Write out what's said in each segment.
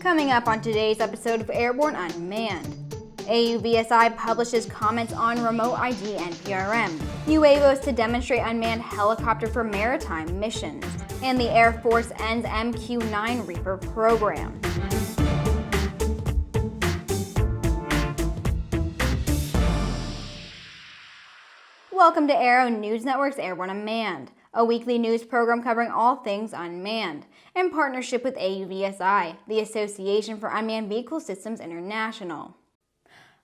Coming up on today's episode of Airborne-Unmanned. AUVSI publishes comments on Remote ID NPRM, UAVOS to demonstrate unmanned helicopter for maritime missions, and the Air Force ends MQ-9 Reaper program. Welcome to Aero-News Network's Airborne-Unmanned, a weekly news program covering all things unmanned, in partnership with AUVSI, the Association for Unmanned Vehicle Systems International.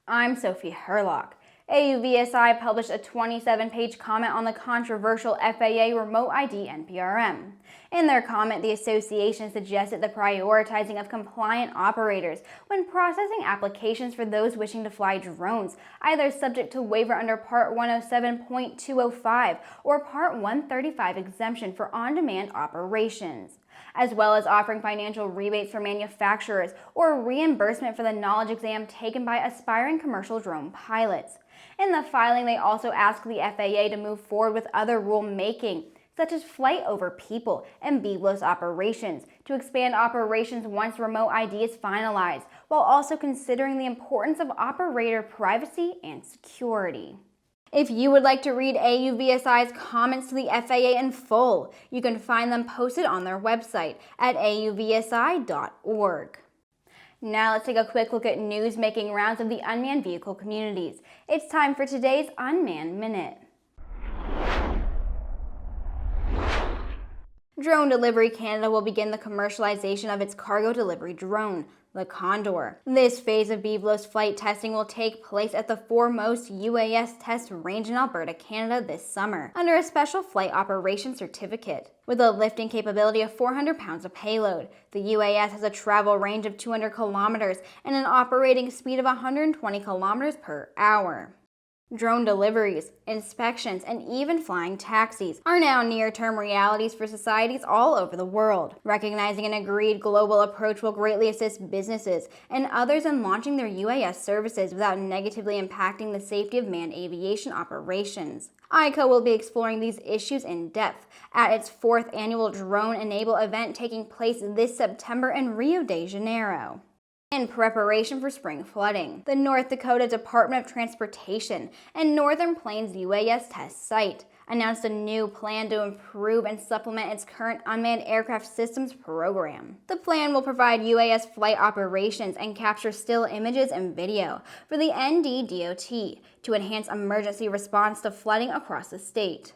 I'm Sophie Herlock. AUVSI published a 27-page comment on the controversial FAA Remote ID NPRM. In their comment, the association suggested the prioritizing of compliant operators when processing applications for those wishing to fly drones, either subject to waiver under Part 107.205 or Part 135 exemption for on-demand operations, as well as offering financial rebates for manufacturers or reimbursement for the knowledge exam taken by aspiring commercial drone pilots. In the filing, they also asked the FAA to move forward with other rulemaking, such as flight over people and BVLOS operations, to expand operations once remote ID is finalized, while also considering the importance of operator privacy and security. If you would like to read AUVSI's comments to the FAA in full, you can find them posted on their website at auvsi.org. Now let's take a quick look at news making rounds of the unmanned vehicle communities. It's time for today's Unmanned Minute. Drone Delivery Canada will begin the commercialization of its cargo delivery drone, the Condor. This phase of BVLOS flight testing will take place at the foremost UAS test range in Alberta, Canada this summer, under a special flight operation certificate. With a lifting capability of 400 pounds of payload, the UAS has a travel range of 200 kilometers and an operating speed of 120 kilometers per hour. Drone deliveries, inspections, and even flying taxis are now near-term realities for societies all over the world. Recognizing an agreed global approach will greatly assist businesses and others in launching their UAS services without negatively impacting the safety of manned aviation operations. ICAO will be exploring these issues in depth at its 4th annual Drone Enable event taking place this September in Rio de Janeiro. In preparation for spring flooding, the North Dakota Department of Transportation and Northern Plains UAS test site announced a new plan to improve and supplement its current unmanned aircraft systems program. The plan will provide UAS flight operations and capture still images and video for the NDDOT to enhance emergency response to flooding across the state.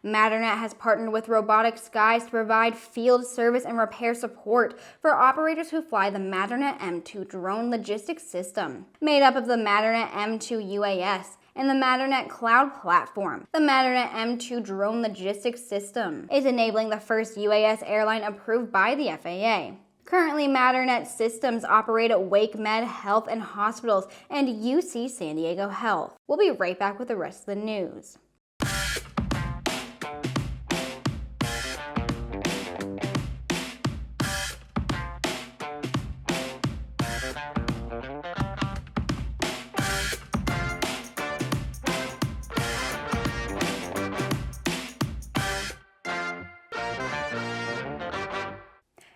Matternet has partnered with Robotic to provide field service and repair support for operators who fly the Matternet M2 drone logistics system. Made up of the Matternet M2 UAS and the Matternet cloud platform, the Matternet M2 drone logistics system is enabling the first UAS airline approved by the FAA. Currently, Matternet systems operate at WakeMed Health and Hospitals and UC San Diego Health. We'll be right back with the rest of the news.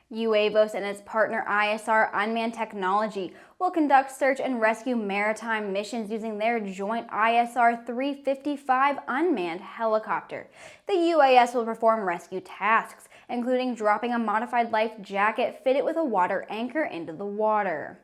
UAVOS and its partner ISR Unmanned Technology will conduct search and rescue maritime missions using their joint ISR350-5 unmanned helicopter. The UAS will perform rescue tasks, including dropping a modified life jacket fitted with a water anchor into the water.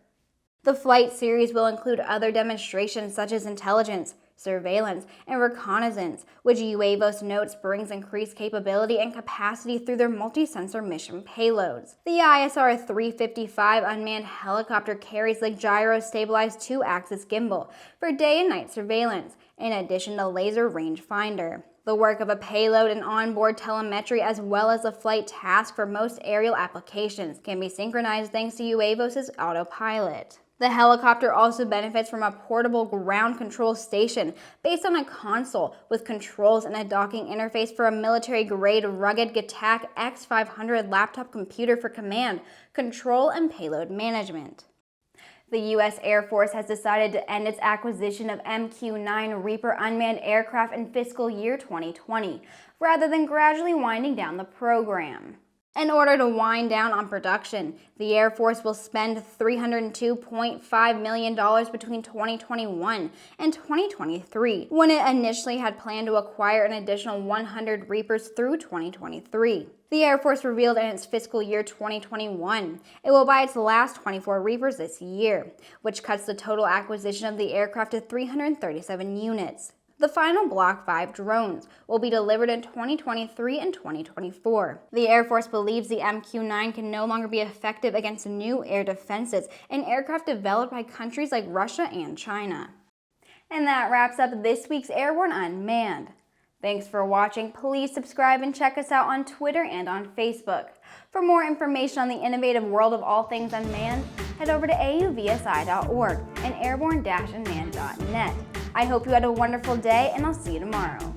The flight series will include other demonstrations such as intelligence, surveillance, and reconnaissance, which UAVOS notes brings increased capability and capacity through their multi-sensor mission payloads. The ISR350-5 unmanned helicopter carries the gyro-stabilized 2-axis gimbal for day and night surveillance, in addition to laser rangefinder. The work of a payload and onboard telemetry, as well as the flight task for most aerial applications, can be synchronized thanks to UAVOS's autopilot. The helicopter also benefits from a portable ground control station based on a console with controls and a docking interface for a military-grade rugged Gattac X500 laptop computer for command, control, and payload management. The U.S. Air Force has decided to end its acquisition of MQ-9 Reaper unmanned aircraft in fiscal year 2020, rather than gradually winding down the program. In order to wind down on production, the Air Force will spend $302.5 million between 2021 and 2023, when it initially had planned to acquire an additional 100 Reapers through 2023. The Air Force revealed in its fiscal year 2021 it will buy its last 24 Reapers this year, which cuts the total acquisition of the aircraft to 337 units. The final Block 5 drones will be delivered in 2023 and 2024. The Air Force believes the MQ-9 can no longer be effective against new air defenses and aircraft developed by countries like Russia and China. And that wraps up this week's Airborne Unmanned. Thanks for watching. Please subscribe and check us out on Twitter and on Facebook. For more information on the innovative world of all things unmanned, head over to AUVSI.org and Airborne-Unmanned.net. I hope you had a wonderful day, and I'll see you tomorrow.